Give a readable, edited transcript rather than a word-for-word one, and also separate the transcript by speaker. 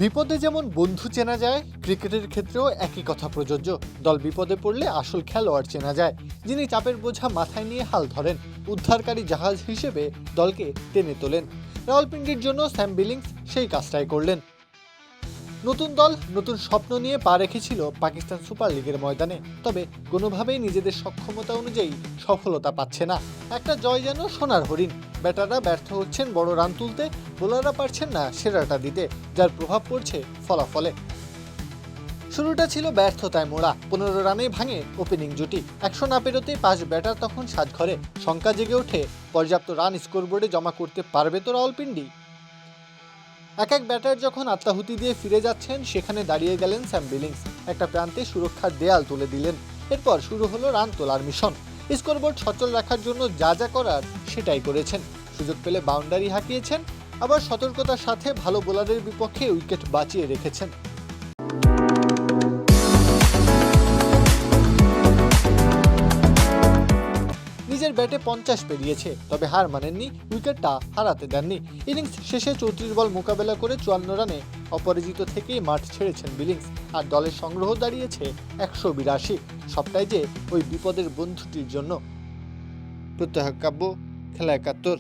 Speaker 1: বিপদে যেমন বন্ধু চেনা যায়, ক্রিকেটের ক্ষেত্রেও একই কথা প্রযোজ্য। দল বিপদে পড়লে আসল খেলোয়াড় চেনা যায়, যিনি চাপের বোঝা মাথায় নিয়ে হাল ধরেন, উদ্ধারকারী জাহাজ হিসেবে দলকে টেনে তোলেন। রাওয়ালপিন্ডির জন্য স্যাম বিলিংস সেই কাজটাই করলেন। নতুন দল, নতুন স্বপ্ন নিয়ে পা রেখেছিল পাকিস্তান সুপার লিগের ময়দানে, তবে কোনোভাবেই নিজেদের সক্ষমতা অনুযায়ী সফলতা পাচ্ছে না। একটা জয় যেন সোনার হরিণ। ব্যাটাররা ব্যর্থ হচ্ছেন বড় রান তুলতে, বোলাররা পারছেন না সেরাটা দিতে, যার প্রভাব পড়ছে ফলাফলে। শুরুটা ছিল ব্যর্থতায় মোড়া। 15 রানেই ভাঙে ওপেনিং জুটি। 100 না পেরোতেই 5 ব্যাটার তখন সাজঘরে। শঙ্কা জেগে ওঠে, পর্যাপ্ত রান স্কোরবোর্ডে জমা করতে পারবে তো রাওয়ালপিন্ডি? এক এক ব্যাটার যখন আত্মাহুতি দিয়ে ফিরে যাচ্ছেন, সেখানে দাঁড়িয়ে গেলেন স্যাম বিলিংস। একটা প্রান্তে সুরক্ষার দেয়াল তুলে দিলেন। এরপর শুরু হলো রান তোলার মিশন। স্কোরবোর্ড সচল রাখার জন্য যা যা করার সেটাই করেছেন। সুযোগ পেলে বাউন্ডারি হাঁকিয়েছেন, আবার সতর্কতার সাথে ভালো বোলারের বিপক্ষে উইকেট বাঁচিয়ে রেখেছেন। নিজের ব্যাটে 50 পেরিয়েছে, তবে হার মানেননি, উইকেটটা হারাতে দেননি। ইনিংস শেষে 34 বল মোকাবেলা করে 54 রানে অপরাজিত থেকেই মাঠ ছেড়েছেন বিলিংস। আর দলের সংগ্রহ দাঁড়িয়েছে 182। সবটাই যে ওই বিপদের বন্ধুটির জন্য। প্রত্যহ কাব্য, খেলা 71।